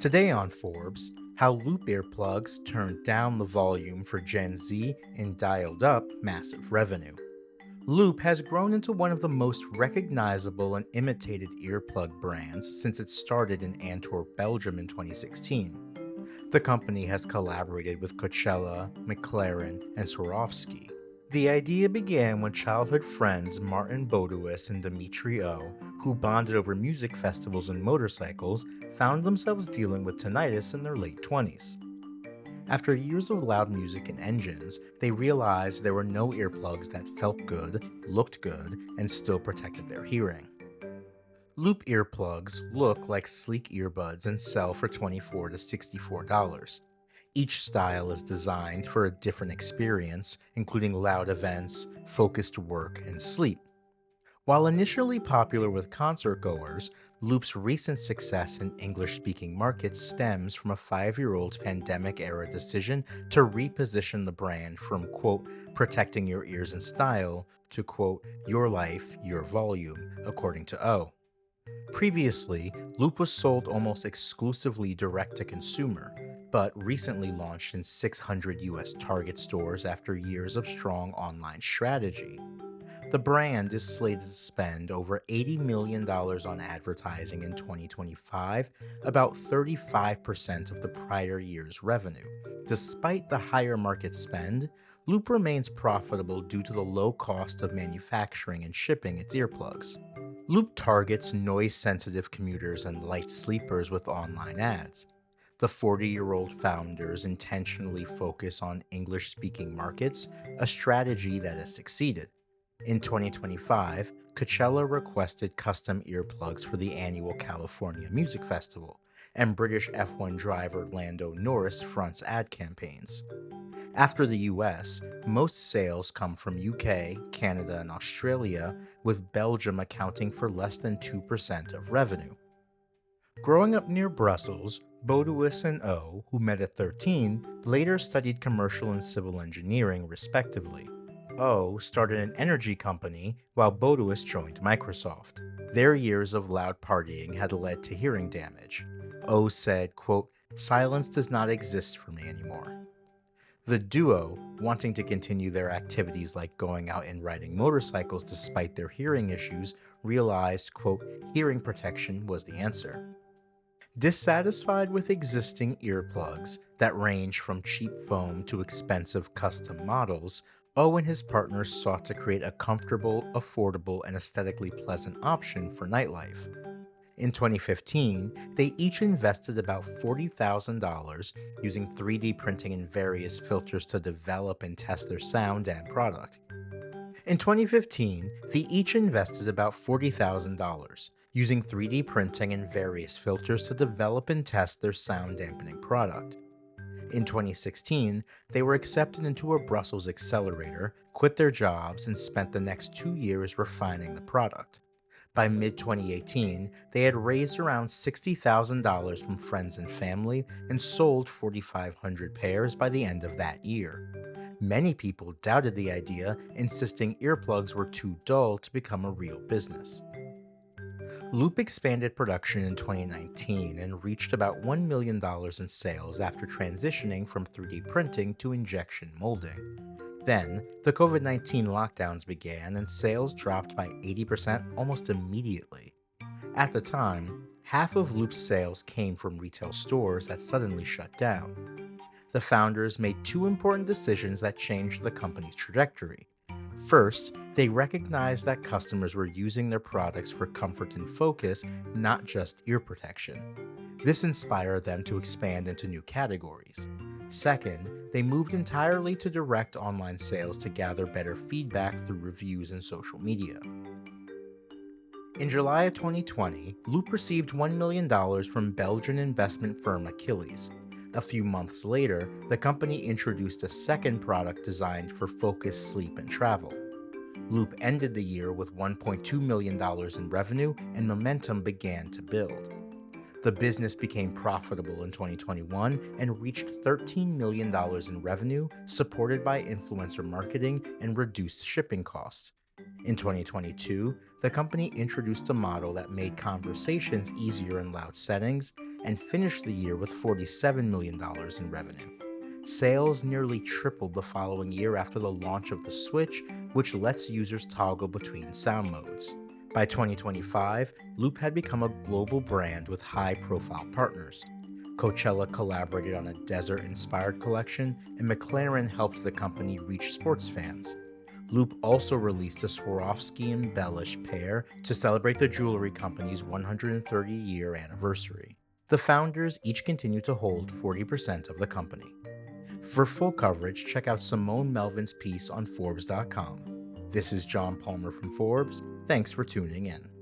Today on Forbes, how Loop earplugs turned down the volume for Gen Z and dialed up massive revenue. Loop has grown into one of the most recognizable and imitated earplug brands since it started in Antwerp, Belgium in 2016. The company has collaborated with Coachella, McLaren, and Swarovski. The idea began when childhood friends Martin Boduis and Dimitri O, who bonded over music festivals and motorcycles, found themselves dealing with tinnitus in their late 20s. After years of loud music and engines, they realized there were no earplugs that felt good, looked good, and still protected their hearing. Loop earplugs look like sleek earbuds and sell for $24 to $64. Each style is designed for a different experience, including loud events, focused work, and sleep. While initially popular with concert goers, Loop's recent success in English speaking markets stems from a 5-year-old pandemic era decision to reposition the brand from, quote, protecting your ears and style to, quote, your life, your volume, according to O. Previously, Loop was sold almost exclusively direct to consumer, but recently launched in 600 US Target stores after years of strong online strategy. The brand is slated to spend over $80 million on advertising in 2025, about 35% of the prior year's revenue. Despite the higher market spend, Loop remains profitable due to the low cost of manufacturing and shipping its earplugs. Loop targets noise-sensitive commuters and light sleepers with online ads. The 40-year-old founders intentionally focus on English-speaking markets, a strategy that has succeeded. In 2025, Coachella requested custom earplugs for the annual California Music Festival, and British F1 driver Lando Norris fronts ad campaigns. After the US, most sales come from UK, Canada, and Australia, with Belgium accounting for less than 2% of revenue. Growing up near Brussels, Boduis and O, who met at 13, later studied commercial and civil engineering, respectively. O started an energy company, while Boduis joined Microsoft. Their years of loud partying had led to hearing damage. O said, quote, silence does not exist for me anymore. The duo, wanting to continue their activities like going out and riding motorcycles despite their hearing issues, realized, quote, hearing protection was the answer. Dissatisfied with existing earplugs that range from cheap foam to expensive custom models, O and his partners sought to create a comfortable, affordable, and aesthetically pleasant option for nightlife. In 2015, they each invested about $40,000 using 3D printing and various filters to develop and test their sound and product. In 2015, they each invested about $40,000 using 3D printing and various filters to develop and test their sound dampening product. In 2016, they were accepted into a Brussels accelerator, quit their jobs, and spent the next 2 years refining the product. By mid-2018, they had raised around $60,000 from friends and family and sold 4,500 pairs by the end of that year. Many people doubted the idea, insisting earplugs were too dull to become a real business. Loop expanded production in 2019 and reached about $1 million in sales after transitioning from 3D printing to injection molding. Then, the COVID-19 lockdowns began and sales dropped by 80% almost immediately. At the time, half of Loop's sales came from retail stores that suddenly shut down. The founders made two important decisions that changed the company's trajectory. First, they recognized that customers were using their products for comfort and focus, not just ear protection. This inspired them to expand into new categories. Second, they moved entirely to direct online sales to gather better feedback through reviews and social media. In July of 2020, Loop received $1 million from Belgian investment firm Achilles. A few months later, the company introduced a second product designed for focus, sleep, and travel. Loop ended the year with $1.2 million in revenue, and momentum began to build. The business became profitable in 2021 and reached $13 million in revenue, supported by influencer marketing and reduced shipping costs. In 2022, the company introduced a model that made conversations easier in loud settings, and finished the year with $47 million in revenue. Sales nearly tripled the following year after the launch of the Switch, which lets users toggle between sound modes. By 2025, Loop had become a global brand with high-profile partners. Coachella collaborated on a desert-inspired collection, and McLaren helped the company reach sports fans. Loop also released a Swarovski-embellished pair to celebrate the jewelry company's 130-year anniversary. The founders each continue to hold 40% of the company. For full coverage, check out Simone Melvin's piece on forbes.com. This is John Palmer from Forbes. Thanks for tuning in.